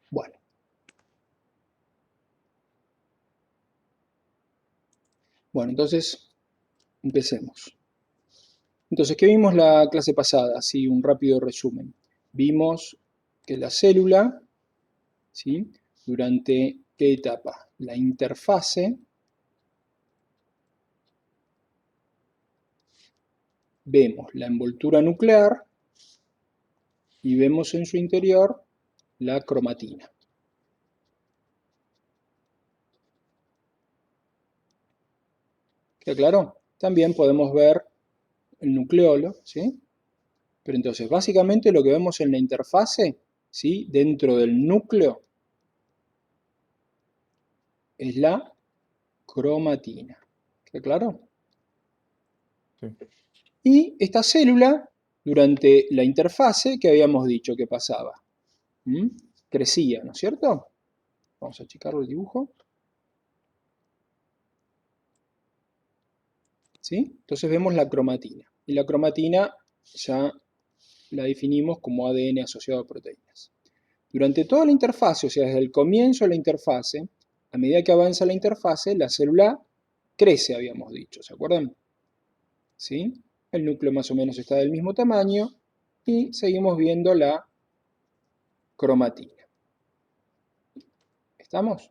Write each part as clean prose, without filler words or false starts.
Bueno, entonces empecemos. Entonces, ¿qué vimos la clase pasada? Así, un rápido resumen. Vimos que la célula, ¿sí? ¿Durante qué etapa? La interfase. Vemos la envoltura nuclear y vemos en su interior la cromatina. ¿Queda claro? También podemos ver el nucleolo, ¿sí? Pero entonces, básicamente lo que vemos en la interfase, ¿sí? Dentro del núcleo, es la cromatina. ¿Queda claro? Sí. Y esta célula, durante la interfase, ¿qué habíamos dicho que pasaba? ¿Mm? Crecía, ¿no es cierto? Vamos a checar el dibujo. ¿Sí? Entonces vemos la cromatina. Y la cromatina ya la definimos como ADN asociado a proteínas. Durante toda la interfase, o sea, desde el comienzo de la interfase, a medida que avanza la interfase, la célula crece, habíamos dicho, ¿se acuerdan? ¿Sí? El núcleo más o menos está del mismo tamaño y seguimos viendo la cromatina. ¿Estamos?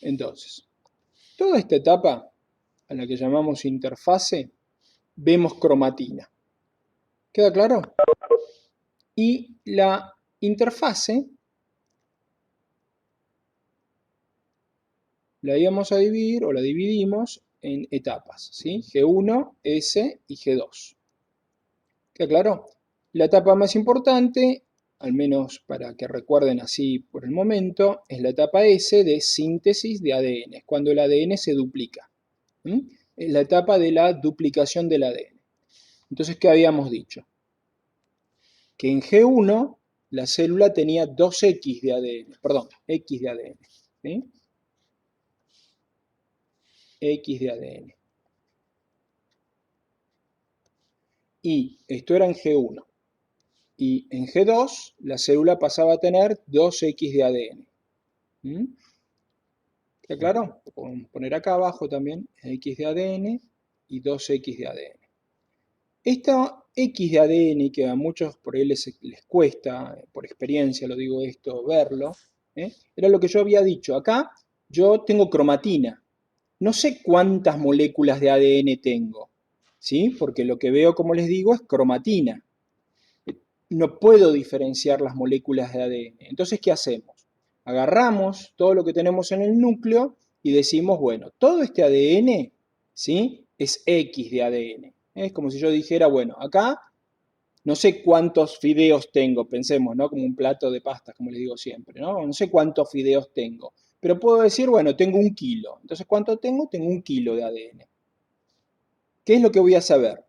Entonces, toda esta etapa, a la que llamamos interfase, vemos cromatina. ¿Queda claro? Y la interfase la íbamos a dividir o la dividimos en etapas, ¿sí? G1, S y G2. ¿Queda claro? La etapa más importante, al menos para que recuerden así por el momento, es la etapa S de síntesis de ADN, es cuando el ADN se duplica. Es la etapa de la duplicación del ADN. Entonces, ¿qué habíamos dicho? Que en G1 la célula tenía 2X de ADN, perdón, X de ADN. ¿Sí? X de ADN. Y esto era en G1. Y en G2 la célula pasaba a tener 2X de ADN. ¿Está claro? Lo podemos poner acá abajo también, X de ADN y 2X de ADN. Esta X de ADN, que a muchos por ahí les cuesta, por experiencia lo digo esto, verlo, era lo que yo había dicho. Acá yo tengo cromatina. No sé cuántas moléculas de ADN tengo, ¿sí? Porque lo que veo, como les digo, es cromatina. No puedo diferenciar las moléculas de ADN. Entonces, ¿qué hacemos? Agarramos todo lo que tenemos en el núcleo y decimos, bueno, todo este ADN, ¿sí? Es X de ADN. Es como si yo dijera, bueno, acá no sé cuántos fideos tengo, pensemos, ¿no? Como un plato de pastas, como les digo siempre, ¿no? No sé cuántos fideos tengo, pero puedo decir, bueno, tengo 1 kilo. Entonces, ¿cuánto tengo? Tengo 1 kilo de ADN. ¿Qué es lo que voy a saber?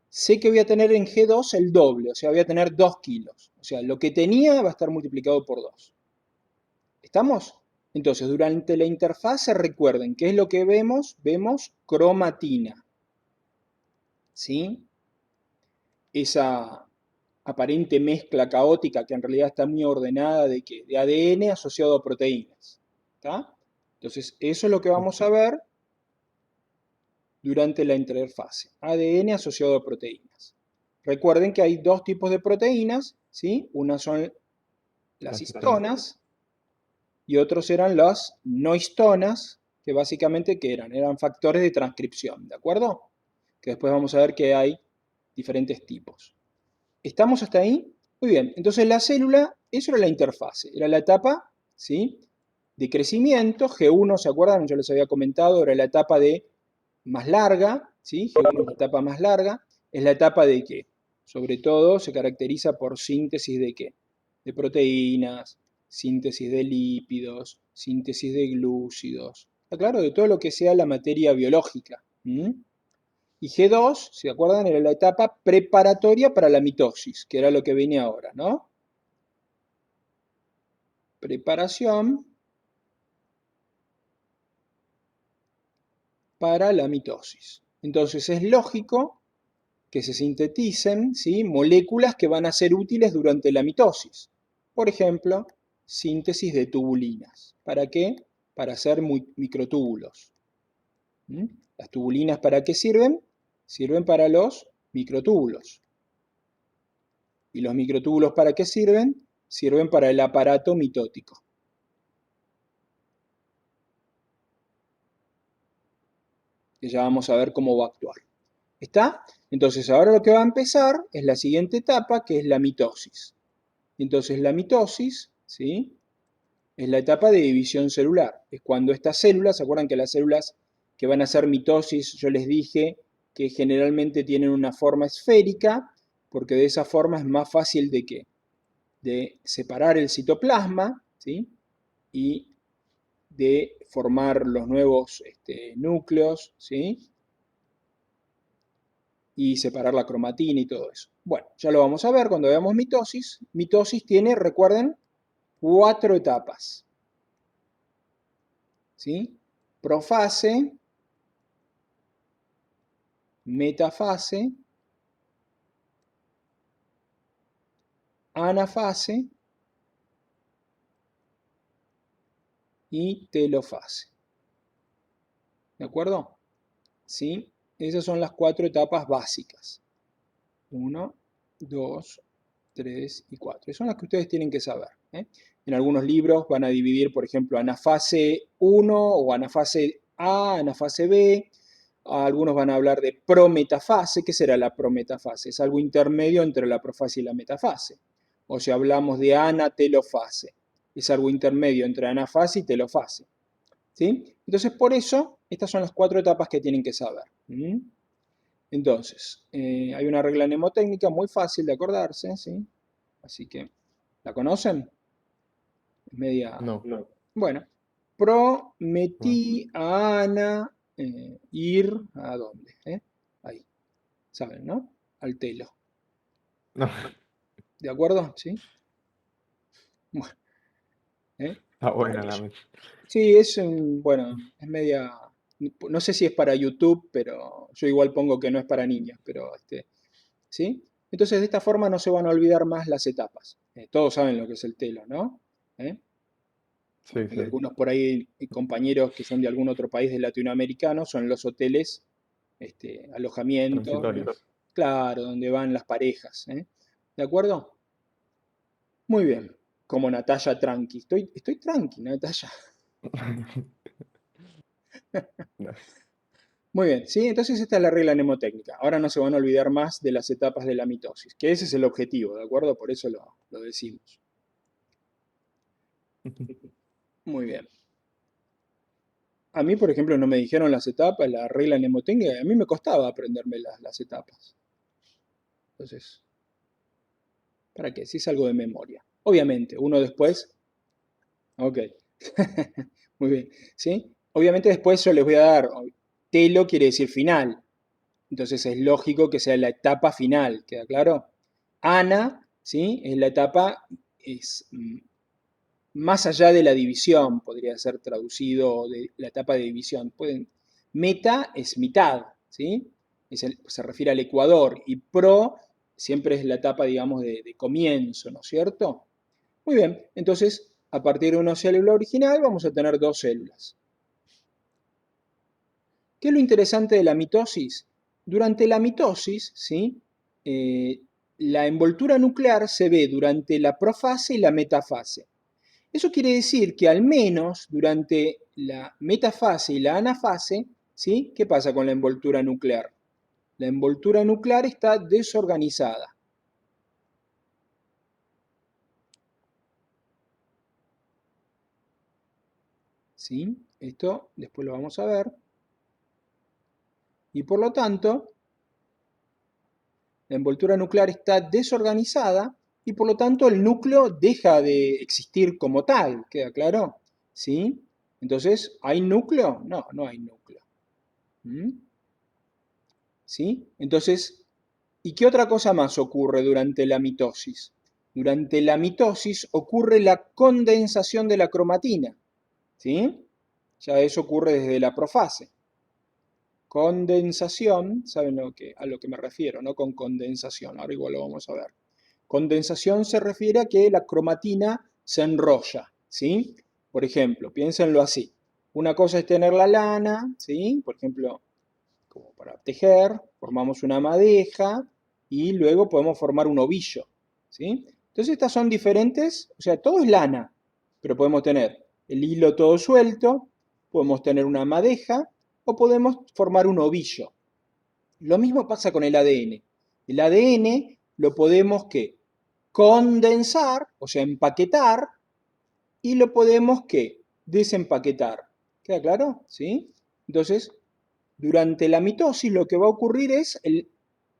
Sé que voy a tener en G2 el doble, o sea, voy a tener 2 kilos. O sea, lo que tenía va a estar multiplicado por 2. ¿Estamos? Entonces, durante la interfase, recuerden, ¿qué es lo que vemos? Vemos cromatina. ¿Sí? Esa aparente mezcla caótica que en realidad está muy ordenada de ¿qué? De ADN asociado a proteínas. ¿Está? Entonces, eso es lo que vamos a ver durante la interfase. ADN asociado a proteínas. Recuerden que hay dos tipos de proteínas, ¿sí? Unas son las Las histonas. histonas y otros eran las no histonas, que básicamente ¿qué eran? Eran factores de transcripción, ¿de acuerdo? Que después vamos a ver que hay diferentes tipos. ¿Estamos hasta ahí? Muy bien, entonces la célula, eso era la interfase, era la etapa, ¿sí? De crecimiento, G1, ¿se acuerdan? Yo les había comentado, era la etapa de más larga, ¿sí? G1 es la etapa más larga, es la etapa de qué? Sobre todo se caracteriza por síntesis de qué? De proteínas, síntesis de lípidos, síntesis de glúcidos, ¿está claro? De todo lo que sea la materia biológica. Y G2, ¿se acuerdan? Era la etapa preparatoria para la mitosis, que era lo que viene ahora, ¿no? Preparación para la mitosis. Entonces es lógico que se sinteticen, ¿sí?, moléculas que van a ser útiles durante la mitosis. Por ejemplo, síntesis de tubulinas. ¿Para qué? Para hacer microtúbulos. ¿Mm? ¿Las tubulinas para qué sirven? Sirven para los microtúbulos. ¿Y los microtúbulos para qué sirven? Sirven para el aparato mitótico. Que ya vamos a ver cómo va a actuar. ¿Está? Entonces ahora lo que va a empezar es la siguiente etapa, que es la mitosis. Entonces la mitosis, ¿sí?, es la etapa de división celular. Es cuando estas células, ¿se acuerdan que las células que van a hacer mitosis, yo les dije que generalmente tienen una forma esférica, porque de esa forma es más fácil de ¿qué? De separar el citoplasma, ¿sí?, y de formar los nuevos núcleos, ¿sí?, y separar la cromatina y todo eso. Bueno, ya lo vamos a ver cuando veamos mitosis. Mitosis tiene, recuerden, 4 etapas. ¿Sí? Profase, metafase, anafase y telofase. ¿De acuerdo? ¿Sí? Esas son las 4 etapas básicas. 1, 2, 3 y 4. Esas son las que ustedes tienen que saber. En algunos libros van a dividir, por ejemplo, anafase 1 o anafase A, anafase B. Algunos van a hablar de prometafase. ¿Qué será la prometafase? Es algo intermedio entre la profase y la metafase. O si hablamos de anatelofase, es algo intermedio entre anafase y telofase. ¿Sí? Entonces, por eso, estas son las 4 etapas que tienen que saber. Entonces, hay una regla mnemotécnica muy fácil de acordarse, ¿sí? Así que, ¿la conocen? Es media... No. Bueno, Ah, prometí a Ana ir a dónde, ahí, ¿saben, no? Al telo. no. ¿De acuerdo? ¿Sí? Bueno, Está buena la maravilloso. mente. Sí, es, bueno, es media... No sé si es para YouTube, pero yo igual pongo que no es para niños, pero ¿sí? Entonces de esta forma no se van a olvidar más las etapas. Todos saben lo que es el telo, ¿no? Sí, Hay sí. algunos por ahí compañeros que son de algún otro país de latinoamericano, son los hoteles, alojamientos, Transitorios. claro, donde van las parejas, ¿de acuerdo? Muy bien, como Natalia tranqui. Estoy tranqui, Natalia. Muy bien, ¿sí? Entonces esta es la regla mnemotécnica. Ahora no se van a olvidar más de las etapas de la mitosis, que ese es el objetivo, ¿de acuerdo? Por eso lo decimos. Muy bien. A mí, por ejemplo, no me dijeron las etapas, la regla mnemotécnica, y a mí me costaba aprenderme las etapas. Entonces, ¿para qué? Si es algo de memoria. Obviamente, uno después... Ok. Muy bien. ¿Sí? Obviamente después yo les voy a dar... Telo quiere decir final. Entonces es lógico que sea la etapa final. ¿Queda claro? Ana, ¿sí?, es la etapa... Es, más allá de la división, podría ser traducido de la etapa de división. Meta es mitad, ¿sí? Se refiere al ecuador, y pro siempre es la etapa, digamos, de comienzo, ¿no es cierto? Muy bien, entonces, a partir de una célula original vamos a tener 2 células. ¿Qué es lo interesante de la mitosis? Durante la mitosis, ¿sí?, la envoltura nuclear se ve durante la profase y la metafase. Eso quiere decir que al menos durante la metafase y la anafase, ¿sí?, ¿qué pasa con la envoltura nuclear? La envoltura nuclear está desorganizada. ¿Sí? Esto después lo vamos a ver. Y por lo tanto, la envoltura nuclear está desorganizada y por lo tanto el núcleo deja de existir como tal. ¿Queda claro? ¿Sí? Entonces, ¿hay núcleo? No, no hay núcleo. ¿Sí? Entonces, ¿y qué otra cosa más ocurre durante la mitosis? Durante la mitosis ocurre la condensación de la cromatina. ¿Sí? Ya eso ocurre desde la profase. condensación, ¿saben a lo que me refiero? No con condensación, ahora igual lo vamos a ver. Condensación se refiere a que la cromatina se enrolla, ¿sí? Por ejemplo, piénsenlo así. Una cosa es tener la lana, ¿sí? Por ejemplo, como para tejer, formamos una madeja y luego podemos formar un ovillo, ¿sí? Entonces estas son diferentes, o sea, todo es lana, pero podemos tener el hilo todo suelto, podemos tener una madeja o podemos formar un ovillo. Lo mismo pasa con el ADN. El ADN lo podemos ¿qué? Condensar, o sea, empaquetar, y lo podemos ¿qué? Desempaquetar. ¿Queda claro? ¿Sí? Entonces, durante la mitosis lo que va a ocurrir es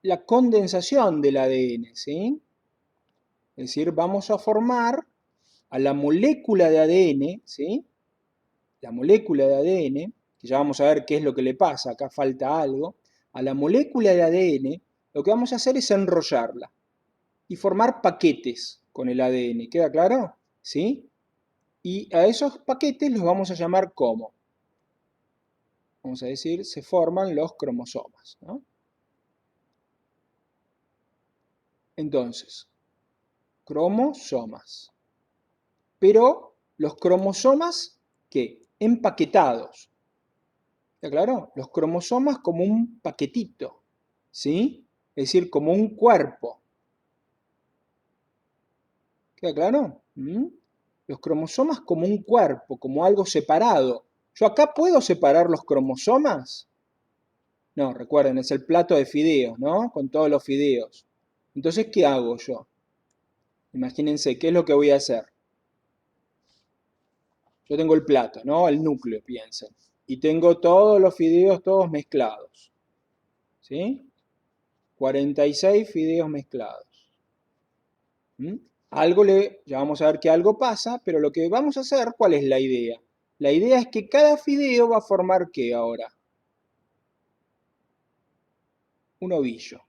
la condensación del ADN, ¿sí? Es decir, vamos a formar a la molécula de ADN, ¿sí? La molécula de ADN, que ya vamos a ver qué es lo que le pasa, acá falta algo, a la molécula de ADN lo que vamos a hacer es enrollarla y formar paquetes con el ADN, ¿queda claro? ¿Sí? Y a esos paquetes los vamos a llamar como, vamos a decir, se forman los cromosomas, ¿no? Entonces, cromosomas. Pero los cromosomas, ¿qué? Empaquetados. ¿Está claro? Los cromosomas como un paquetito, ¿sí? Es decir, como un cuerpo. ¿Queda claro? ¿Mm? Los cromosomas como un cuerpo, como algo separado. ¿Yo acá puedo separar los cromosomas? No, recuerden, es el plato de fideos, ¿no? Con todos los fideos. Entonces, ¿qué hago yo? Imagínense, ¿qué es lo que voy a hacer? Yo tengo el plato, ¿no? El núcleo, piensen. Y tengo todos los fideos todos mezclados. ¿Sí? 46 fideos mezclados. ¿Mm? Ya vamos a ver que algo pasa, pero lo que vamos a hacer, ¿cuál es la idea? La idea es que cada fideo va a formar ¿qué ahora? Un ovillo.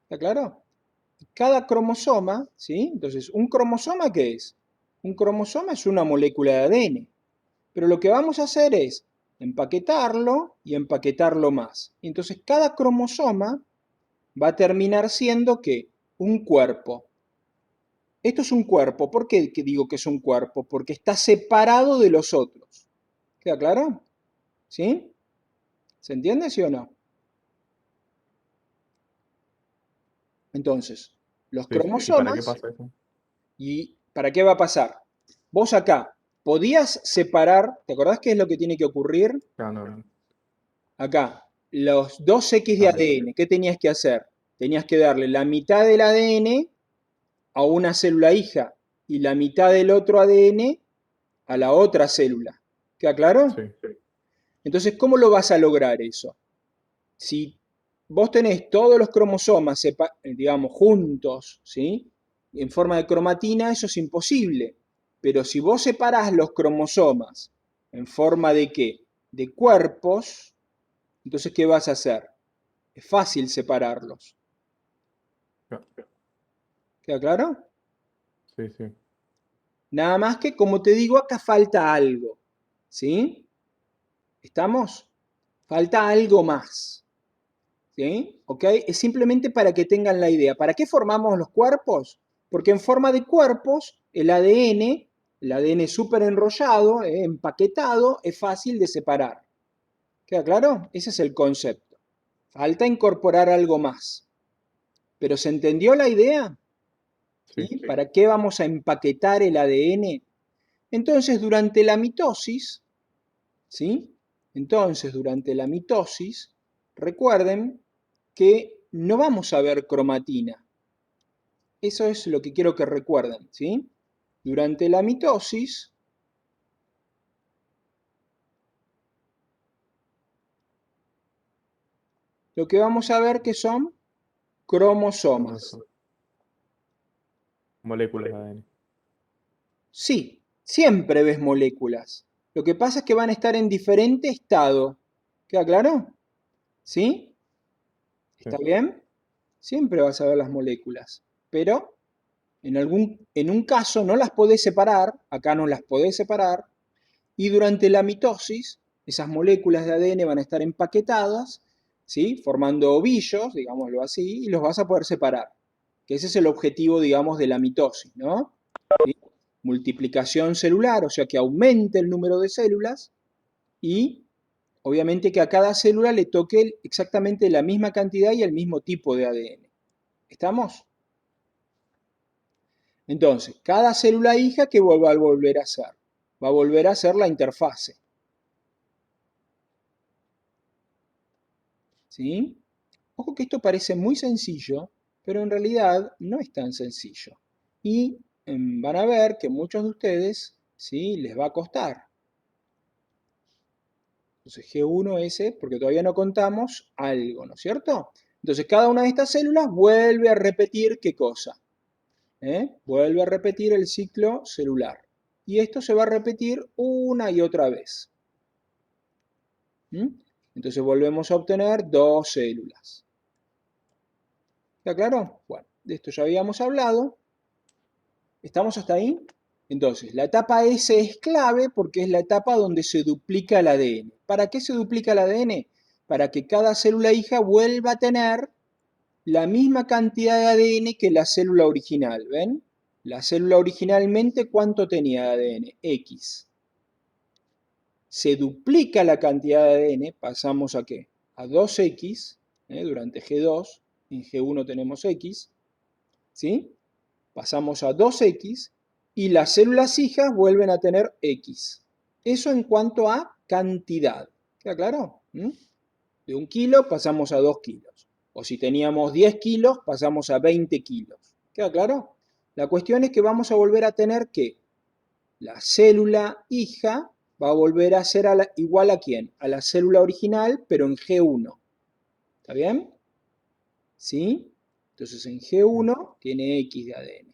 ¿Está claro? Cada cromosoma, ¿sí? Entonces, ¿un cromosoma qué es? Un cromosoma es una molécula de ADN. Pero lo que vamos a hacer es empaquetarlo y empaquetarlo más. Entonces, cada cromosoma va a terminar siendo ¿qué? Un cuerpo. Esto es un cuerpo. ¿Por qué digo que es un cuerpo? Porque está separado de los otros. ¿Queda claro? ¿Sí? ¿Se entiende, sí o no? Entonces, los Sí, sí. ¿Y para qué cromosomas, pasa eso? ¿y para qué va a pasar? Vos acá podías separar, ¿te acordás qué es lo que tiene que ocurrir? Ah, no, no. Acá, los 2X de Ah, ya. ADN, ¿qué tenías que hacer? Tenías que darle la mitad del ADN a una célula hija y la mitad del otro ADN a la otra célula. ¿Queda claro? Sí. Entonces, ¿cómo lo vas a lograr eso? Si vos tenés todos los cromosomas, digamos, juntos, ¿sí? En forma de cromatina, eso es imposible. Pero si vos separás los cromosomas en forma de ¿qué? De cuerpos, entonces, ¿qué vas a hacer? Es fácil separarlos. Ya. ¿Queda claro? Sí, sí. Nada más que, como te digo, acá falta algo. ¿Sí? ¿Estamos? Falta algo más. ¿Sí? ¿Ok? Es simplemente para que tengan la idea. ¿Para qué formamos los cuerpos? Porque en forma de cuerpos, el ADN súper enrollado, empaquetado, es fácil de separar. ¿Queda claro? Ese es el concepto. Falta incorporar algo más. ¿Pero se entendió la idea? Sí. ¿Sí? ¿Para qué vamos a empaquetar el ADN? Entonces, durante la mitosis, ¿sí? Entonces, durante la mitosis, recuerden que no vamos a ver cromatina. Eso es lo que quiero que recuerden, ¿sí? Durante la mitosis, lo que vamos a ver que son cromosomas. Cromosomas. Moléculas de ADN. Sí, siempre ves moléculas. Lo que pasa es que van a estar en diferente estado. ¿Queda claro? ¿Sí? Sí. ¿Está bien? Siempre vas a ver las moléculas. Pero en un caso no las podés separar, acá no las podés separar, y durante la mitosis Esas moléculas de ADN van a estar empaquetadas, ¿sí? Formando ovillos, digámoslo así, y los vas a poder separar. Que ese es el objetivo, digamos, de la mitosis, ¿no? ¿Sí? Multiplicación celular, o sea que aumente el número de células y obviamente que a cada célula le toque exactamente la misma cantidad y el mismo tipo de ADN. ¿Estamos? Entonces, cada célula hija, ¿qué va a volver a hacer? Va a volver a hacer la interfase. ¿Sí? Ojo que esto parece muy sencillo, pero en realidad no es tan sencillo. Y van a ver que muchos de ustedes, ¿sí? Les va a costar. Entonces G1S, porque todavía no contamos algo, ¿no es cierto? Entonces cada una de estas células vuelve a repetir ¿qué cosa? Vuelve a repetir el ciclo celular. Y esto se va a repetir una y otra vez. Entonces volvemos a obtener 2 células. ¿Está claro? Bueno, de esto ya habíamos hablado. ¿Estamos hasta ahí? Entonces, la etapa S es clave porque es la etapa donde se duplica el ADN. ¿Para qué se duplica el ADN? Para que cada célula hija vuelva a tener la misma cantidad de ADN que la célula original, ¿ven? La célula originalmente, ¿cuánto tenía de ADN? X. Se duplica la cantidad de ADN, pasamos a ¿qué? A 2X, durante G2, en G1 tenemos X, ¿sí? Pasamos a 2X y las células hijas vuelven a tener X. Eso en cuanto a cantidad. ¿Queda claro? De 1 kilo pasamos a 2 kilos. O si teníamos 10 kilos, pasamos a 20 kilos. ¿Queda claro? La cuestión es que vamos a volver a tener que la célula hija va a volver a ser igual a ¿quién? A la célula original, pero en G1. ¿Está bien? ¿Sí? Entonces en G1 tiene X de ADN.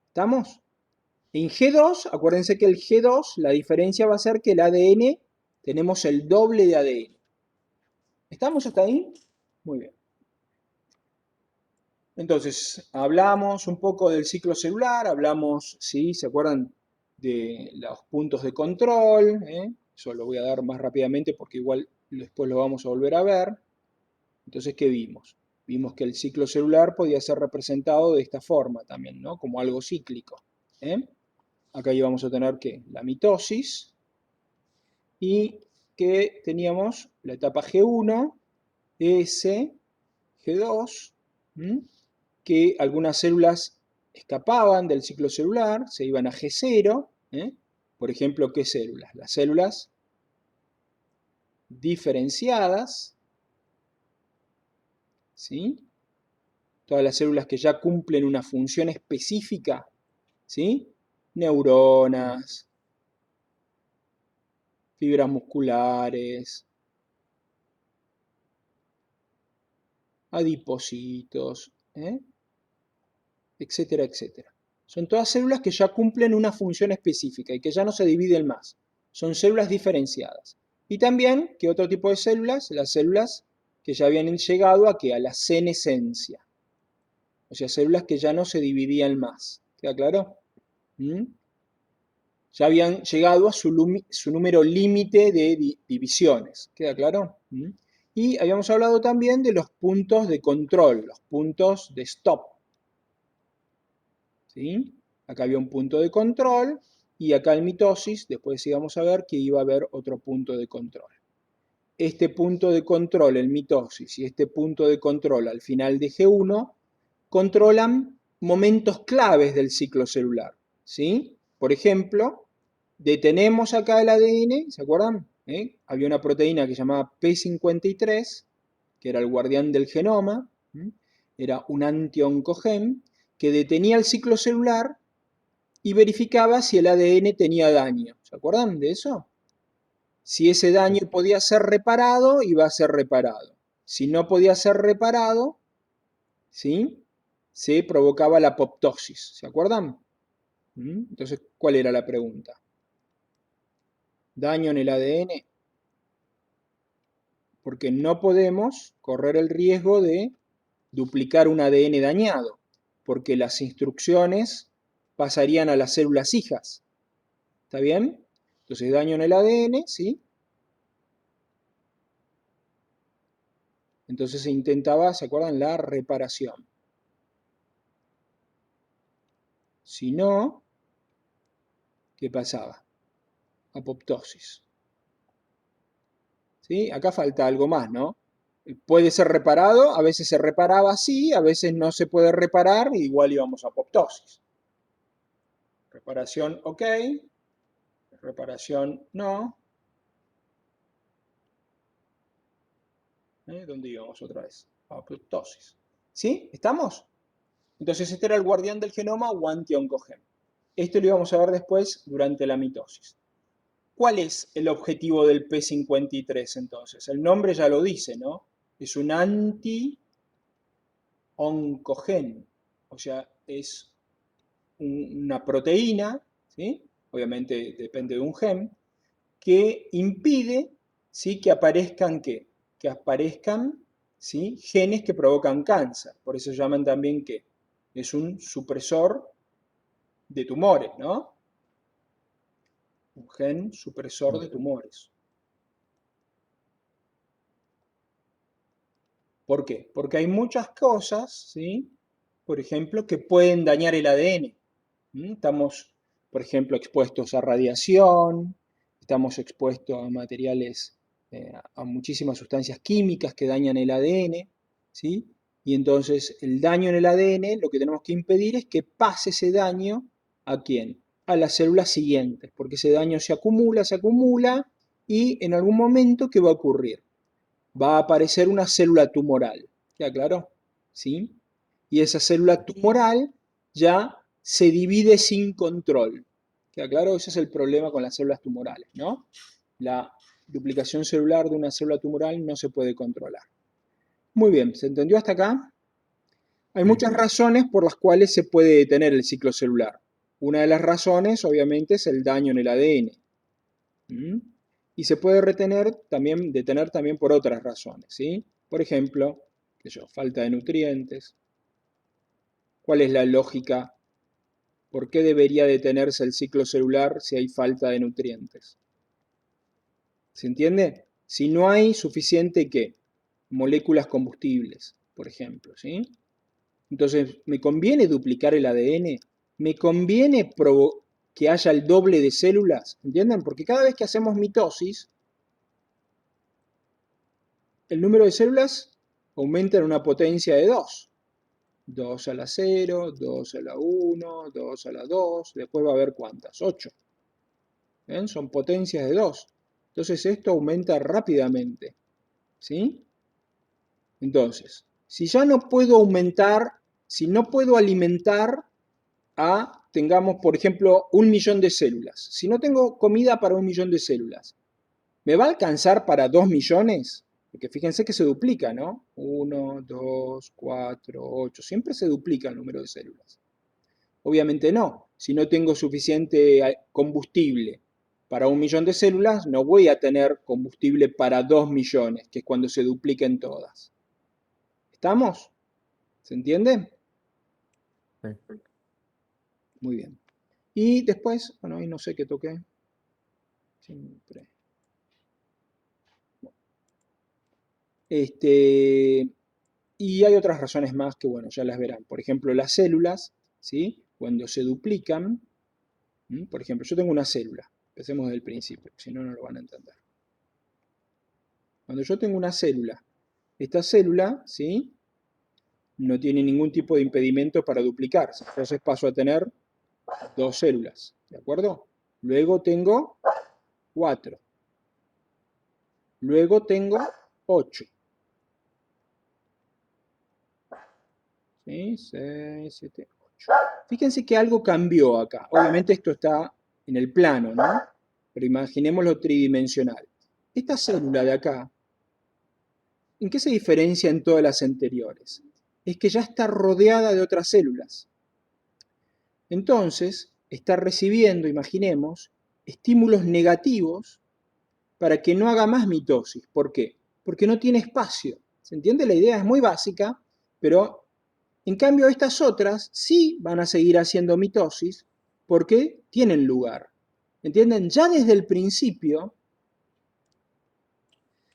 ¿Estamos? En G2, acuérdense que el G2, la diferencia va a ser que el ADN, tenemos el doble de ADN. ¿Estamos hasta ahí? Muy bien. Entonces, hablamos un poco del ciclo celular, hablamos, ¿sí? ¿Se acuerdan de los puntos de control? Eso lo voy a dar más rápidamente porque igual después lo vamos a volver a ver. Entonces, ¿qué vimos? Vimos que el ciclo celular podía ser representado de esta forma también, ¿no? Como algo cíclico. Acá íbamos a tener, ¿qué? La mitosis y que teníamos la etapa G1, S, G2, que algunas células escapaban del ciclo celular, se iban a G0, por ejemplo, ¿qué células? Las células diferenciadas, ¿sí? Todas las células que ya cumplen una función específica, ¿sí? Neuronas, fibras musculares, adipocitos, etcétera, etcétera. Son todas células que ya cumplen una función específica y que ya no se dividen más. Son células diferenciadas. Y también, ¿qué otro tipo de células? Las células que ya habían llegado a la senescencia. O sea, células que ya no se dividían más. ¿Queda claro? Ya habían llegado a su número límite de divisiones. ¿Queda claro? Y habíamos hablado también de los puntos de control, los puntos de stop. ¿Sí? Acá había un punto de control y acá en mitosis, después íbamos a ver que iba a haber otro punto de control. Este punto de control en mitosis y este punto de control al final de G1 controlan momentos claves del ciclo celular. ¿Sí? Por ejemplo, detenemos acá el ADN, ¿se acuerdan? Había una proteína que se llamaba P53, que era el guardián del genoma, era un anti-oncogen, que detenía el ciclo celular y verificaba si el ADN tenía daño. ¿Se acuerdan de eso? Si ese daño podía ser reparado, iba a ser reparado. Si no podía ser reparado, ¿sí? Se provocaba la apoptosis. ¿Se acuerdan? Entonces, ¿cuál era la pregunta? ¿Daño en el ADN? Porque no podemos correr el riesgo de duplicar un ADN dañado, porque las instrucciones pasarían a las células hijas. ¿Está bien? Entonces, daño en el ADN, ¿sí? Entonces se intentaba, ¿se acuerdan? La reparación. Si no, ¿qué pasaba? Apoptosis. ¿Sí? Acá falta algo más, ¿no? Puede ser reparado, a veces se reparaba así, a veces no se puede reparar, igual íbamos a apoptosis. Reparación, ok. Reparación, no. ¿Dónde íbamos otra vez? Apoptosis. ¿Sí? ¿Estamos? Entonces este era el guardián del genoma o anti-oncogen. Esto lo íbamos a ver después durante la mitosis. ¿Cuál es el objetivo del P53 entonces? El nombre ya lo dice, ¿no? Es un anti-oncogen. O sea, es una proteína, ¿sí? Obviamente depende de un gen, que impide, ¿sí? Que aparezcan, ¿qué? Que aparezcan, ¿sí? Genes que provocan cáncer. Por eso llaman también que es un supresor de tumores, ¿no? Un gen supresor de tumores. ¿Por qué? Porque hay muchas cosas, ¿sí? Por ejemplo, que pueden dañar el ADN. Estamos, por ejemplo, expuestos a radiación, estamos expuestos a materiales, a muchísimas sustancias químicas que dañan el ADN, ¿sí? Y entonces el daño en el ADN, lo que tenemos que impedir es que pase ese daño ¿a quién? A las células siguientes, porque ese daño se acumula, y en algún momento, ¿qué va a ocurrir? Va a aparecer una célula tumoral. ¿Queda claro? ¿Sí? Y esa célula tumoral ya se divide sin control. ¿Queda claro? Ese es el problema con las células tumorales, ¿no? La duplicación celular de una célula tumoral no se puede controlar. Muy bien, ¿se entendió hasta acá? Hay muchas razones por las cuales se puede detener el ciclo celular. Una de las razones, obviamente, es el daño en el ADN. Y se puede detener también por otras razones, ¿sí? Por ejemplo, falta de nutrientes. ¿Cuál es la lógica? ¿Por qué debería detenerse el ciclo celular si hay falta de nutrientes? ¿Se entiende? Si no hay suficiente, ¿qué? Moléculas combustibles, por ejemplo, ¿sí? Entonces, ¿me conviene duplicar el ADN? ¿Me conviene que haya el doble de células? ¿Entienden? Porque cada vez que hacemos mitosis, el número de células aumenta en una potencia de 2. 2 a la 0, 2 a la 1, 2 a la 2, después va a haber ¿cuántas? 8. ¿Ven? Son potencias de 2. Entonces esto aumenta rápidamente. ¿Sí? Entonces, si ya no puedo aumentar, si no puedo alimentar tengamos, por ejemplo, 1.000.000 de células. Si no tengo comida para 1.000.000 de células, ¿me va a alcanzar para 2 millones? Porque fíjense que se duplica, ¿no? 1, 2, 4, 8. Siempre se duplica el número de células. Obviamente no. Si no tengo suficiente combustible para 1.000.000 de células, no voy a tener combustible para 2 millones, que es cuando se dupliquen todas. ¿Estamos? ¿Se entiende? Sí. Muy bien. Y después, bueno, ahí no sé qué toqué. Siempre. Y hay otras razones más que, bueno, ya las verán. Por ejemplo, las células, ¿sí? Cuando se duplican, por ejemplo, yo tengo una célula. Empecemos desde el principio, si no, no lo van a entender. Cuando yo tengo una célula, esta célula, ¿sí? No tiene ningún tipo de impedimento para duplicarse. Entonces paso a tener 2 células, ¿de acuerdo? Luego tengo 4. Luego tengo 8. ¿Sí? 6, 7, 8. Fíjense que algo cambió acá. Obviamente esto está en el plano, ¿no? Pero imaginémoslo tridimensional. Esta célula de acá, ¿en qué se diferencia en todas las anteriores? Es que ya está rodeada de otras células. Entonces, está recibiendo, imaginemos, estímulos negativos para que no haga más mitosis. ¿Por qué? Porque no tiene espacio. ¿Se entiende? La idea es muy básica, pero en cambio estas otras sí van a seguir haciendo mitosis porque tienen lugar. ¿Entienden? Ya desde el principio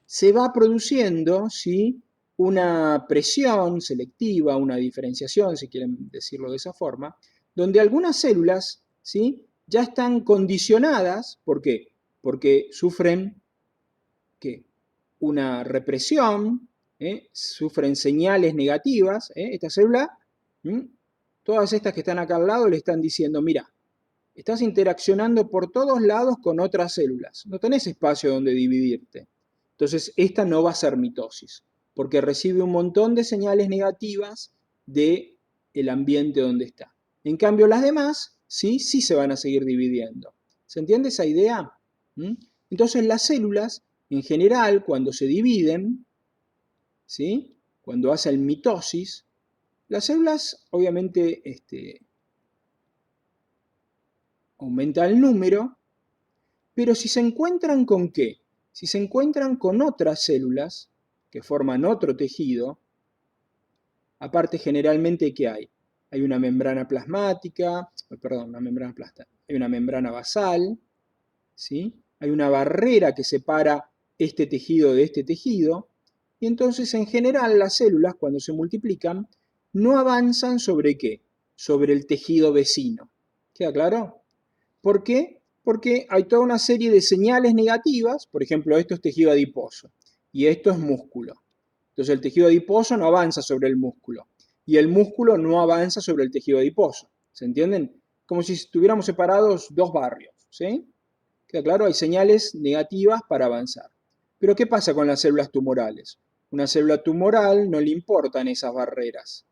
se va produciendo, ¿sí?, una presión selectiva, una diferenciación, si quieren decirlo de esa forma, donde algunas células, ¿sí?, ya están condicionadas. ¿Por qué? Porque sufren, ¿qué?, una represión, sufren señales negativas. Esta célula, todas estas que están acá al lado le están diciendo, mira, estás interaccionando por todos lados con otras células, no tenés espacio donde dividirte. Entonces, esta no va a ser mitosis, porque recibe un montón de señales negativas del ambiente donde está. En cambio, las demás, sí se van a seguir dividiendo. ¿Se entiende esa idea? Entonces, las células, en general, cuando se dividen, ¿sí?, cuando hacen mitosis, las células, obviamente, aumenta el número, pero si se encuentran con ¿qué? Si se encuentran con otras células que forman otro tejido, aparte generalmente ¿qué hay? Hay una membrana plasmática, perdón, hay una membrana basal, ¿sí? Hay una barrera que separa este tejido de este tejido, y entonces en general las células cuando se multiplican no avanzan ¿sobre qué? Sobre el tejido vecino. ¿Queda claro? ¿Por qué? Porque hay toda una serie de señales negativas. Por ejemplo, esto es tejido adiposo y esto es músculo. Entonces el tejido adiposo no avanza sobre el músculo y el músculo no avanza sobre el tejido adiposo. ¿Se entienden? Como si estuviéramos separados dos barrios. ¿Sí? ¿Queda claro? Hay señales negativas para avanzar. Pero ¿qué pasa con las células tumorales? Una célula tumoral no le importan esas barreras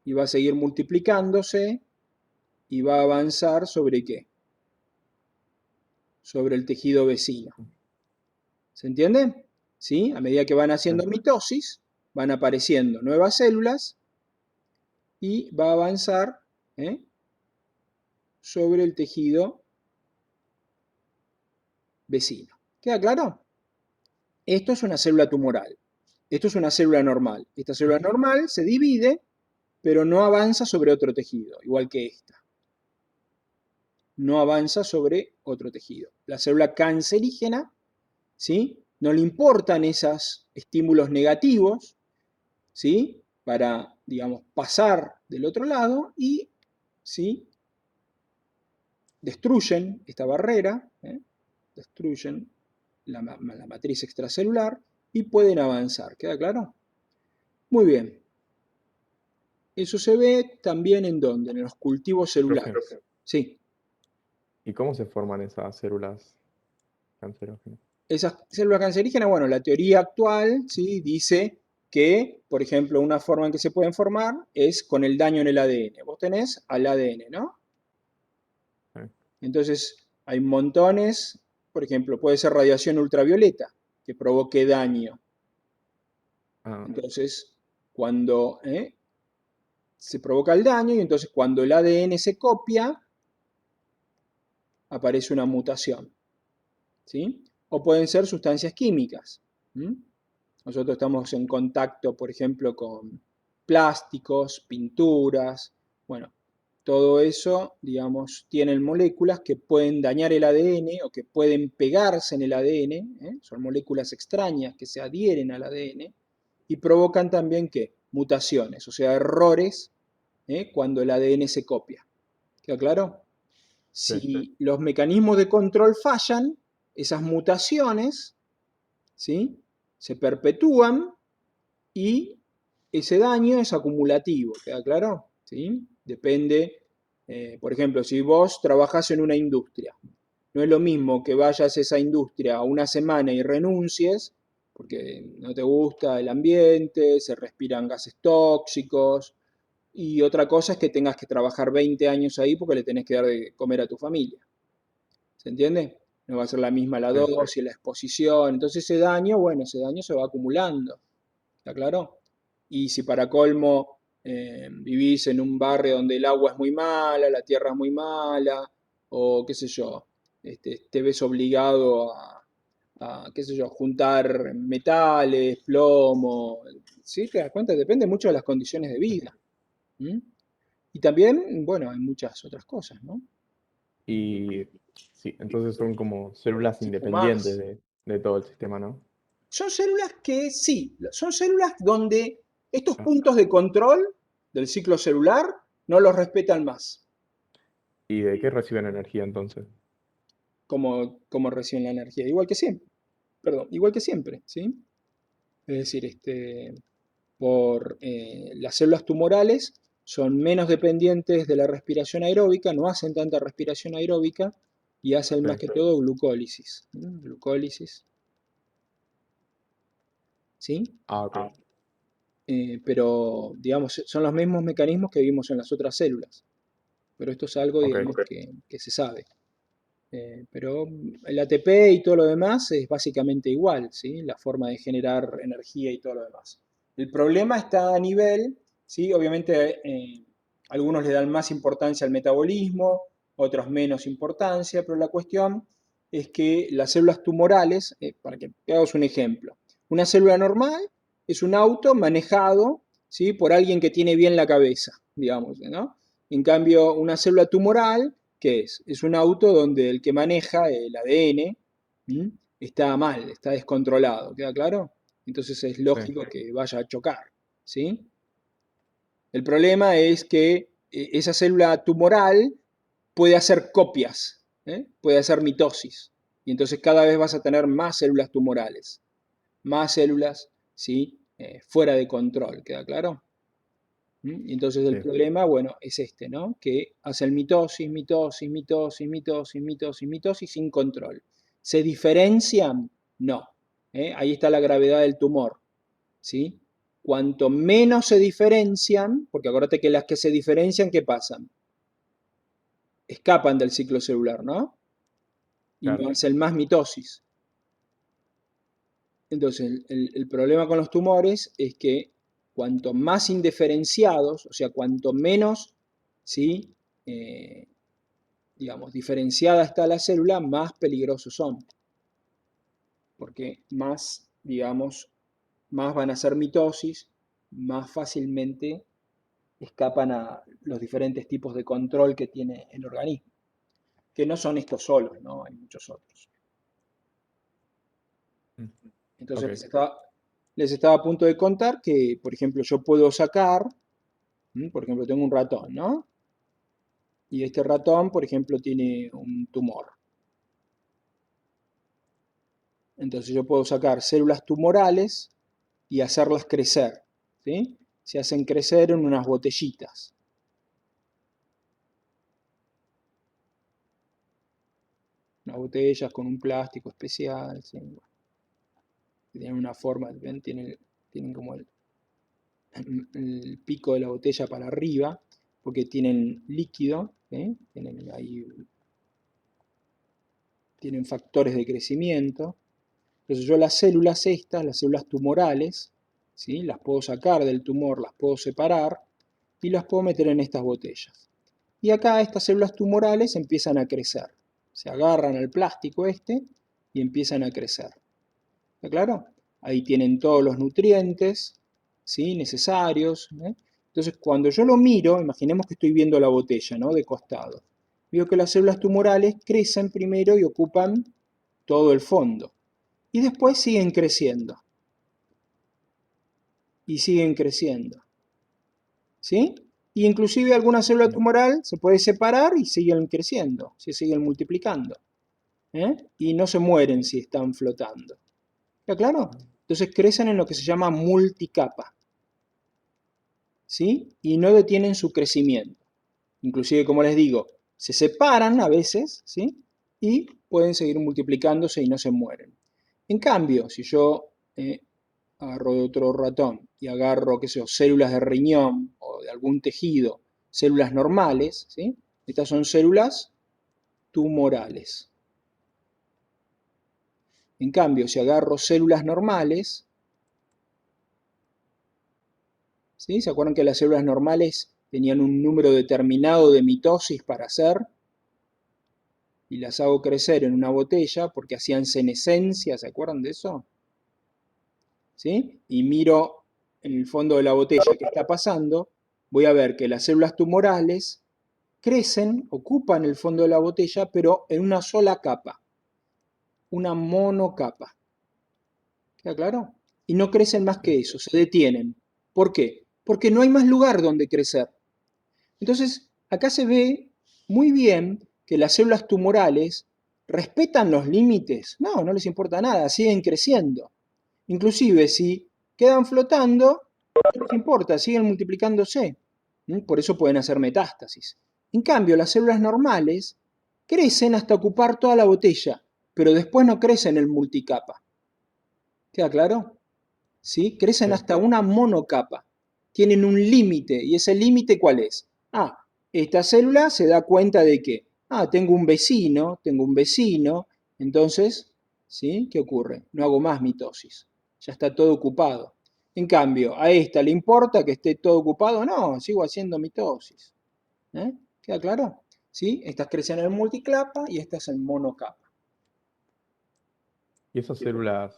y va a seguir multiplicándose y va a avanzar ¿sobre qué? Sobre el tejido vecino. ¿Se entiende? ¿Sí? A medida que van haciendo mitosis, van apareciendo nuevas células y va a avanzar sobre el tejido vecino. ¿Queda claro? Esto es una célula tumoral. Esto es una célula normal. Esta célula normal se divide, pero no avanza sobre otro tejido, igual que esta. No avanza sobre otro tejido. La célula cancerígena, ¿sí?, no le importan esos estímulos negativos, ¿sí?, para, digamos, pasar del otro lado y, ¿sí?, destruyen esta barrera, destruyen la matriz extracelular y pueden avanzar. ¿Queda claro? Muy bien. Eso se ve también ¿en dónde? En los cultivos Profe, celulares. Sí. ¿y cómo se forman esas células cancerógenas? Esas células cancerígenas, bueno, la teoría actual, ¿sí?, dice que, por ejemplo, una forma en que se pueden formar es con el daño en el ADN. Vos tenés al ADN, ¿no? Entonces, hay montones, por ejemplo, puede ser radiación ultravioleta que provoque daño. Ah, Entonces, cuando se provoca el daño y entonces cuando el ADN se copia, aparece una mutación, ¿sí? O pueden ser sustancias químicas. Nosotros estamos en contacto, por ejemplo, con plásticos, pinturas, bueno, todo eso, digamos, tienen moléculas que pueden dañar el ADN o que pueden pegarse en el ADN, son moléculas extrañas que se adhieren al ADN y provocan también, ¿qué? Mutaciones, o sea, errores cuando el ADN se copia. ¿Queda claro? sí, Si los mecanismos de control fallan, esas mutaciones, ¿sí?, se perpetúan y ese daño es acumulativo. ¿Queda claro? ¿Sí? Depende, por ejemplo, si vos trabajás en una industria, no es lo mismo que vayas a esa industria una semana y renuncies, porque no te gusta el ambiente, se respiran gases tóxicos, y otra cosa es que tengas que trabajar 20 años ahí porque le tenés que dar de comer a tu familia. ¿Se entiende? No va a ser la misma la sí, dosis, la exposición. Entonces ese daño, bueno, ese daño se va acumulando. ¿Está claro? Y si para colmo vivís en un barrio donde el agua es muy mala, la tierra es muy mala, o qué sé yo, te ves obligado qué sé yo, juntar metales, plomo, ¿sí? ¿Te das cuenta? Depende mucho de las condiciones de sí. vida. ¿Mm? Y también, bueno, hay muchas otras cosas, ¿no? Y sí, entonces son como células o independientes más. de todo el sistema, ¿no? Son células que sí, son células donde estos Ah, puntos de control del ciclo celular no los respetan más, ¿y de qué reciben energía entonces? como reciben la energía, igual que siempre, perdón, igual que siempre, ¿sí? Es decir, las células tumorales son menos dependientes de la respiración aeróbica, no hacen tanta respiración aeróbica y hacen Sí. más que todo glucólisis. Glucólisis, ¿sí? Ah, ok. Pero, digamos, son los mismos mecanismos que vimos en las otras células. Pero esto es algo, Ok, digamos, que se sabe. Pero el ATP y todo lo demás es básicamente igual, ¿sí? La forma de generar energía y todo lo demás. El problema está a nivel, ¿sí? Obviamente algunos le dan más importancia al metabolismo, otros menos importancia, pero la cuestión es que las células tumorales, para que hagamos un ejemplo, una célula normal es un auto manejado, ¿sí? Por alguien que tiene bien la cabeza, digamos, ¿no? En cambio, una célula tumoral, ¿qué es? Es un auto donde el que maneja el ADN está mal, está descontrolado, ¿queda claro? Entonces es sí, lógico que vaya a chocar, ¿sí? El problema es que esa célula tumoral puede hacer copias, puede hacer mitosis, y entonces cada vez vas a tener más células tumorales, más células, ¿sí? Fuera de control, ¿queda claro? Y entonces el sí, problema, bueno, es ¿no? Que hacen mitosis, mitosis, mitosis, mitosis, mitosis, mitosis sin control. ¿Se diferencian? No. Ahí está la gravedad del tumor, ¿sí? Cuanto menos se diferencian, porque acuérdate que las que se diferencian, ¿qué pasan? Escapan del ciclo celular, ¿no? Y claro. no hacen más mitosis. Entonces, el problema con los tumores es que cuanto más indiferenciados, o sea, cuanto menos, ¿sí? Eh, digamos, diferenciada está la célula, más peligrosos son, porque más, digamos, más van a hacer mitosis, más fácilmente escapan a los diferentes tipos de control que tiene el organismo, que no son estos solos, ¿no? Hay muchos otros. Mm, Entonces ok, les estaba a punto de contar que, por ejemplo, yo puedo sacar, por ejemplo, tengo un ratón, ¿no? Y este ratón, por ejemplo, tiene un tumor. Entonces yo puedo sacar células tumorales y hacerlas crecer, ¿sí? Se hacen crecer en unas botellitas. Unas botellas con un plástico especial, ¿sí? Bueno, tienen una forma, ¿ven? Tienen como el pico de la botella para arriba, porque tienen líquido, ¿sí? Tienen factores de crecimiento. Entonces yo las células estas, las células tumorales, ¿sí? Las puedo sacar del tumor, las puedo separar y las puedo meter en estas botellas. Y acá estas células tumorales empiezan a crecer. Se agarran al plástico y empiezan a crecer. ¿Está claro? Ahí tienen todos los nutrientes, ¿sí? Necesarios. Entonces, cuando yo lo miro, imaginemos que estoy viendo la botella, ¿no? De costado. Veo que las células tumorales crecen primero y ocupan todo el fondo. Y después siguen creciendo. Y siguen creciendo. ¿Sí? Y inclusive alguna célula sí, tumoral se puede separar y siguen creciendo, se siguen multiplicando. Y no se mueren si están flotando. ¿Está claro? Entonces crecen en lo que se llama multicapa, ¿sí? Y no detienen su crecimiento. Inclusive, como les digo, se separan a veces, ¿sí? Y pueden seguir multiplicándose y no se mueren. En cambio, si yo agarro de otro ratón y agarro, qué sé yo, células de riñón o de algún tejido, células normales, ¿sí? Estas son células tumorales. En cambio, si agarro células normales, ¿sí? ¿Se acuerdan que las células normales tenían un número determinado de mitosis para hacer? Y las hago crecer en una botella porque hacían senescencia, ¿se acuerdan de eso? ¿Sí? Y miro en el fondo de la botella qué está pasando, voy a ver que las células tumorales crecen, ocupan el fondo de la botella, pero en una sola capa, una monocapa. ¿Queda claro? Y no crecen más que eso, se detienen. ¿Por qué? Porque no hay más lugar donde crecer. Entonces, acá se ve muy bien que las células tumorales respetan los límites. No, no les importa nada, siguen creciendo. Inclusive si quedan flotando, no les importa, siguen multiplicándose. Por eso pueden hacer metástasis. En cambio, las células normales crecen hasta ocupar toda la botella, pero después no crecen en multicapa. ¿Queda claro? ¿Sí? Crecen Sí. hasta una monocapa. Tienen un límite, ¿y ese límite cuál es? Esta célula se da cuenta de que, tengo un vecino, entonces, ¿sí? ¿Qué ocurre? No hago más mitosis, ya está todo ocupado. En cambio, ¿a esta le importa que esté todo ocupado? No, sigo haciendo mitosis. ¿Eh? ¿Queda claro? ¿Sí? Estas crecen en multicapa y estas en monocapa. ¿Y esas células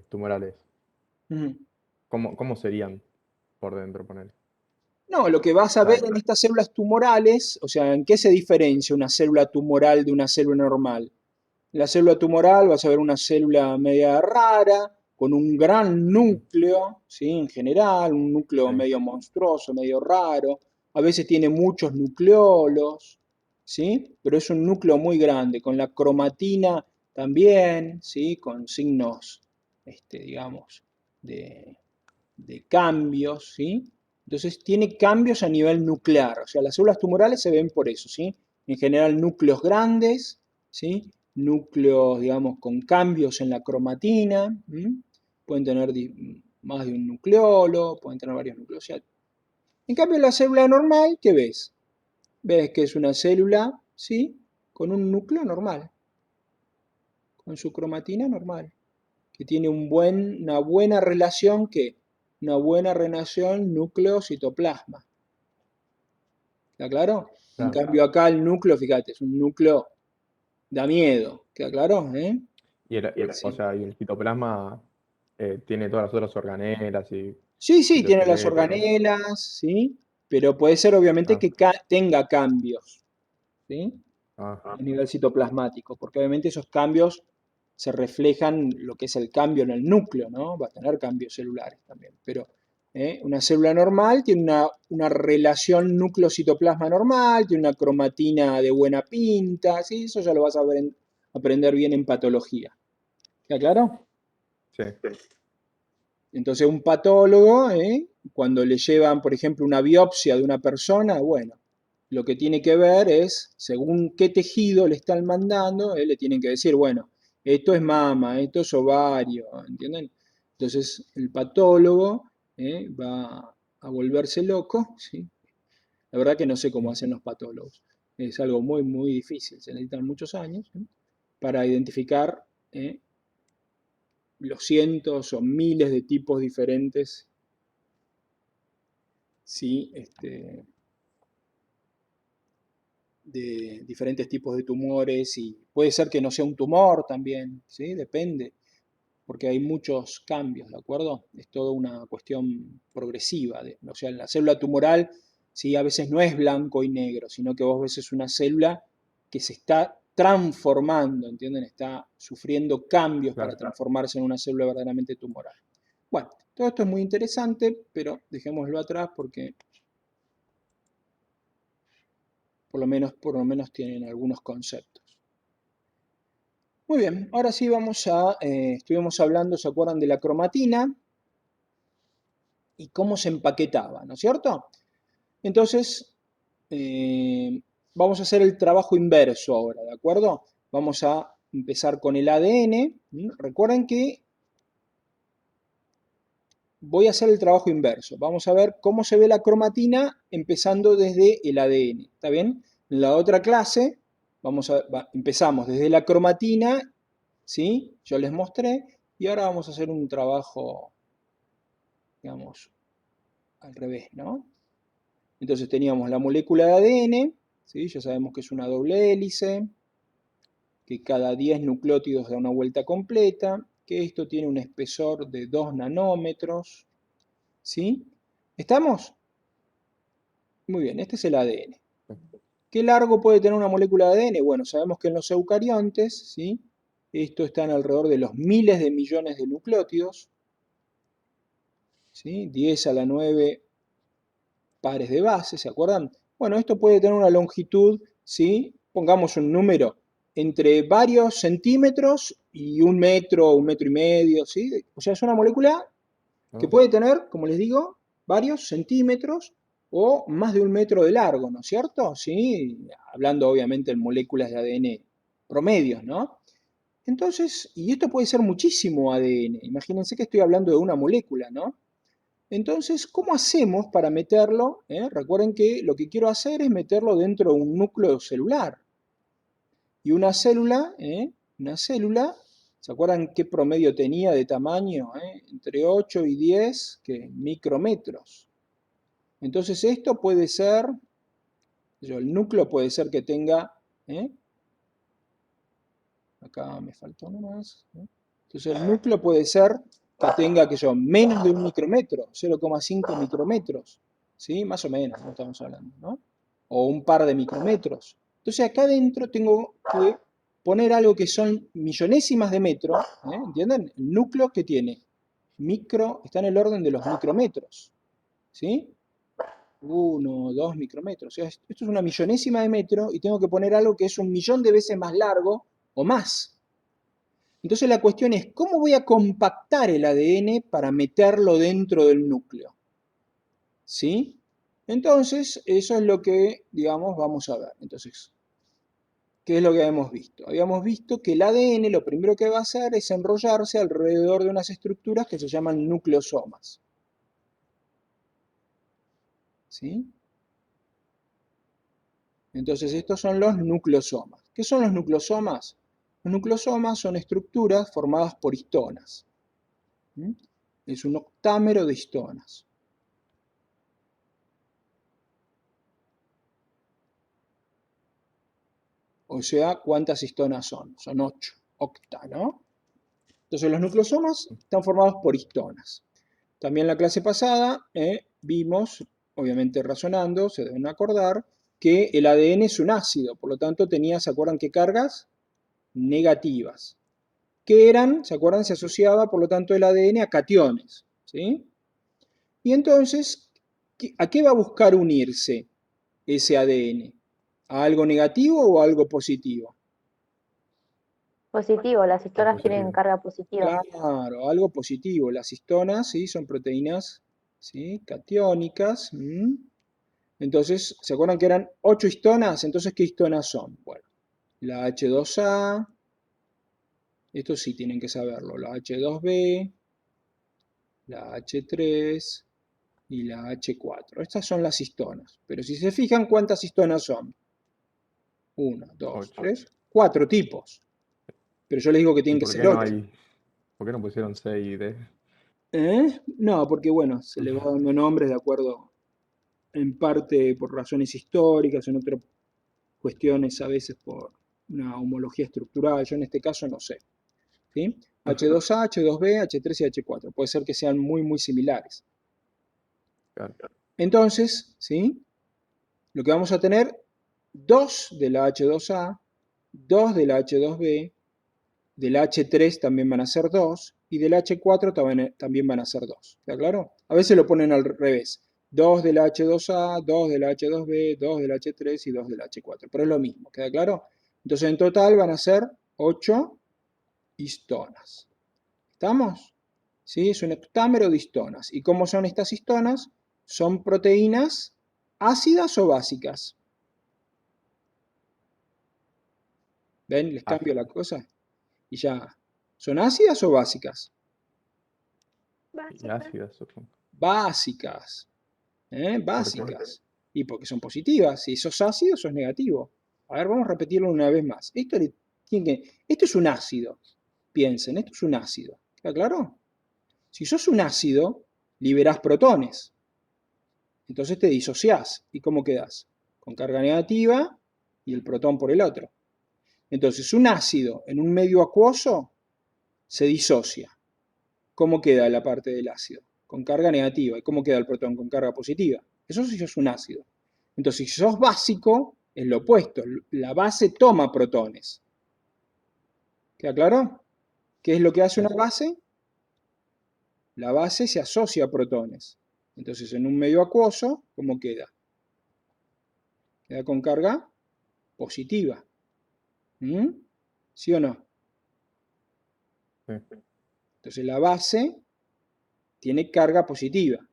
tumorales, Ujú. cómo serían por dentro, poner? No, lo que vas a ver Sea, en estas células tumorales, o sea, ¿en qué se diferencia una célula tumoral de una célula normal? En la célula tumoral vas a ver una célula media rara, con un gran núcleo, ¿sí? En general, un núcleo sí. medio monstruoso, medio raro. A veces tiene muchos nucleolos, ¿sí? Pero es un núcleo muy grande, con la cromatina también, ¿sí? Con signos, digamos, de, de cambios, ¿sí? Entonces tiene cambios a nivel nuclear, o sea, las células tumorales se ven por eso, ¿sí? En general núcleos grandes, ¿sí? Núcleos, digamos, con cambios en la cromatina, ¿m? Pueden tener más de un nucleolo, pueden tener varios núcleos. O sea, en cambio, la célula normal, ¿qué ves? Ves que es una célula, ¿sí? Con un núcleo normal, con su cromatina normal, que tiene una buena relación, ¿qué? Una buena relación núcleo-citoplasma. ¿Está claro? En Claro. cambio acá el núcleo, fíjate, es un núcleo, da miedo. ¿Queda claro? O Sí. sea, y el citoplasma tiene todas las otras organelas y Sí, sí, tiene las citoesqueleto, todo. organelas, ¿sí? Pero puede ser obviamente Ah, que tenga cambios, ¿sí? ah, A nivel citoplasmático, porque obviamente esos cambios se reflejan lo que es el cambio en el núcleo, ¿no? Va a tener cambios celulares también, pero una célula normal tiene una relación núcleo-citoplasma normal, tiene una cromatina de buena pinta, ¿sí? Eso ya lo vas a aprender bien en patología. ¿Está claro? sí, Entonces un patólogo, cuando le llevan, por ejemplo, una biopsia de una persona, bueno, lo que tiene que ver es, según qué tejido le están mandando, le tienen que decir, bueno, esto es mama, esto es ovario, ¿entienden? Entonces el patólogo va a volverse loco, ¿sí? La verdad que no sé cómo hacen los patólogos. Es algo muy, muy difícil, se necesitan muchos años, para identificar los cientos o miles de tipos diferentes, ¿sí? De diferentes tipos de tumores, y puede ser que no sea un tumor también, ¿sí? Depende, porque hay muchos cambios, ¿de acuerdo? Es toda una cuestión progresiva, o sea, la célula tumoral, ¿sí? A veces no es blanco y negro, sino que vos ves es una célula que se está transformando, ¿entienden? Está sufriendo cambios para claro. transformarse en una célula verdaderamente tumoral. Bueno, todo esto es muy interesante, pero dejémoslo atrás porque por lo menos tienen algunos conceptos. Muy bien, ahora sí estuvimos hablando, ¿se acuerdan de la cromatina? Y cómo se empaquetaba, ¿no es cierto? Entonces, eh, vamos a hacer el trabajo inverso ahora, ¿de acuerdo? Vamos a empezar con el ADN. Recuerden que voy a hacer el trabajo inverso. Vamos a ver cómo se ve la cromatina empezando desde el ADN, ¿está bien? En la otra clase empezamos desde la cromatina, ¿sí? Yo les mostré, y ahora vamos a hacer un trabajo, digamos, al revés, ¿no? Entonces teníamos la molécula de ADN, ¿sí? Ya sabemos que es una doble hélice, que cada 10 nucleótidos da una vuelta completa, que esto tiene un espesor de 2 nanómetros, ¿sí? ¿Estamos? Muy bien, este es el ADN. ¿Qué largo puede tener una molécula de ADN? Bueno, sabemos que en los eucariontes, ¿sí? Esto está alrededor de los miles de millones de nucleótidos, ¿sí? 10 a la 9 pares de bases, ¿se acuerdan? Bueno, esto puede tener una longitud, ¿sí? Pongamos un número, entre varios centímetros y 1 metro, 1,5 metros, ¿sí? O sea, es una molécula que Ah, puede tener, como les digo, varios centímetros o más de 1 metro de largo, ¿no es cierto? ¿Sí? Hablando obviamente en moléculas de ADN promedios, ¿no? Entonces, y esto puede ser muchísimo ADN, imagínense que estoy hablando de una molécula, ¿no? Entonces, ¿cómo hacemos para meterlo? Recuerden que lo que quiero hacer es meterlo dentro de un núcleo celular. Y una célula, ¿se acuerdan qué promedio tenía de tamaño? Entre 8 y 10 micrómetros. Entonces esto puede ser, el núcleo puede ser que tenga, acá me faltó uno más. Entonces el núcleo puede ser que tenga, que yo, menos de 1 micrómetro, 0,5 micrómetros, ¿sí? Más o menos, no estamos hablando, ¿no? O un par de micrómetros. Entonces acá adentro tengo que poner algo que son millonésimas de metro, ¿entienden? El núcleo que tiene está en el orden de los micrómetros, ¿sí? 1, 2 micrómetros. O sea, esto es una millonésima de metro y tengo que poner algo que es 1 millón de veces más largo o más. Entonces la cuestión es, ¿cómo voy a compactar el ADN para meterlo dentro del núcleo? ¿Sí? Entonces, eso es lo que, digamos, vamos a ver. Entonces, ¿qué es lo que habíamos visto? Habíamos visto que el ADN lo primero que va a hacer es enrollarse alrededor de unas estructuras que se llaman nucleosomas. ¿Sí? Entonces, estos son los nucleosomas. ¿Qué son los nucleosomas? Los nucleosomas son estructuras formadas por histonas. ¿Mm? Es un octámero de histonas. O sea, ¿cuántas histonas son? Son 8, octa, ¿no? Entonces los nucleosomas están formados por histonas. También en la clase pasada vimos, obviamente razonando, se deben acordar, que el ADN es un ácido, por lo tanto tenía, ¿se acuerdan qué cargas? Negativas. ¿Qué eran? ¿Se acuerdan? Se asociaba, por lo tanto, el ADN a cationes, ¿sí? Y entonces, ¿a qué va a buscar unirse ese ADN? ¿A algo negativo o a algo positivo? Positivo, las es histonas tienen positivo. carga positiva. Claro, algo positivo. Las histonas, ¿sí? Son proteínas, ¿sí? Catiónicas. Entonces, ¿se acuerdan que eran 8 histonas? Entonces, ¿qué histonas son? Bueno, la H2A, esto sí tienen que saberlo, la H2B, la H3 y la H4. Estas son las histonas. Pero si se fijan, ¿cuántas histonas son? 1, 2, 8. 3, 4 tipos. Pero yo les digo que ¿Y tienen que por ser qué no 8. hay, por qué no pusieron C y D? No, porque bueno, se le va dando nombres de acuerdo, en parte por razones históricas, en otras cuestiones a veces por una homología estructural, yo en este caso no sé. ¿Sí? H2A, H2B, H3 y H4. Puede ser que sean muy, muy similares. Claro. Entonces, ¿sí? Lo que vamos a tener, 2 de la H2A, 2 de la H2B, del H3 también van a ser 2 y del H4 también van a ser 2. ¿Está claro? A veces lo ponen al revés. 2 del H2A, 2 del H2B, 2 del H3 y 2 del H4. Pero es lo mismo, ¿queda claro? Entonces en total van a ser 8 histonas. ¿Estamos? ¿Sí? Es un hectámero de histonas. ¿Y cómo son estas histonas? Son proteínas ácidas o básicas. ¿Ven? Les cambio la cosa. Y ya. ¿Son ácidas o básicas? Y ácidas, supongo. Básicas. ¿Por qué? Básicas. Y porque son positivas. Si sos ácido, sos negativo. A ver, vamos a repetirlo una vez más. Esto es un ácido. Piensen, esto es un ácido. ¿Está claro? Si sos un ácido, liberás protones. Entonces te disociás. ¿Y cómo quedás? Con carga negativa y el protón por el otro. Entonces, un ácido en un medio acuoso se disocia. ¿Cómo queda la parte del ácido? Con carga negativa. ¿Y cómo queda el protón? Con carga positiva. Eso sí es un ácido. Entonces, si sos básico, es lo opuesto. La base toma protones. ¿Queda claro? ¿Qué es lo que hace Sí. una base? La base se asocia a protones. Entonces, en un medio acuoso, ¿cómo queda? Queda con carga positiva. ¿Mm? ¿Sí o no? Sí. Entonces, la base tiene carga positiva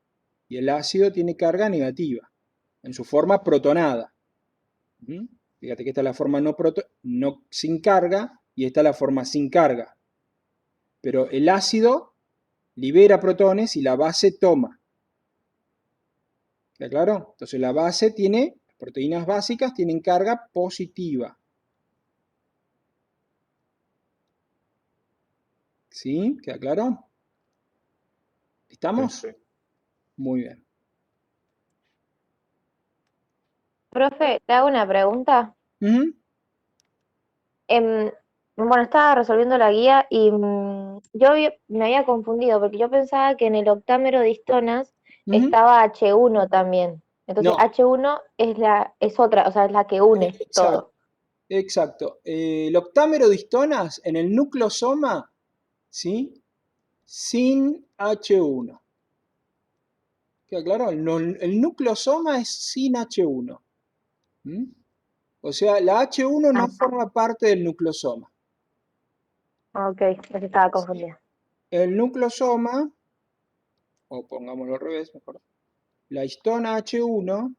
y el ácido tiene carga negativa, en su forma protonada. ¿Mm? Fíjate que esta es la forma no sin carga y esta es la forma sin carga. Pero el ácido libera protones y la base toma. ¿Está claro? Entonces la base tiene, las proteínas básicas tienen carga positiva. ¿Sí? ¿Queda claro? Sí. ¿Estamos? Muy bien. Profe, te hago una pregunta. Ujú, Em, bueno, estaba resolviendo la guía y me había confundido porque yo pensaba que en el octámero de histonas ujú. estaba H1 también. Entonces No, H1 es otra, o sea, es la que une exacto. todo. Exacto. El octámero de histonas en el nucleosoma, ¿sí? Sin H1. ¿Queda claro? El nucleosoma es sin H1. ¿Mm? O sea, la H1 Ah, no forma parte del nucleosoma. ok, entonces estaba ¿Sí? confundida. El nucleosoma, o pongámoslo al revés, mejor, la histona H1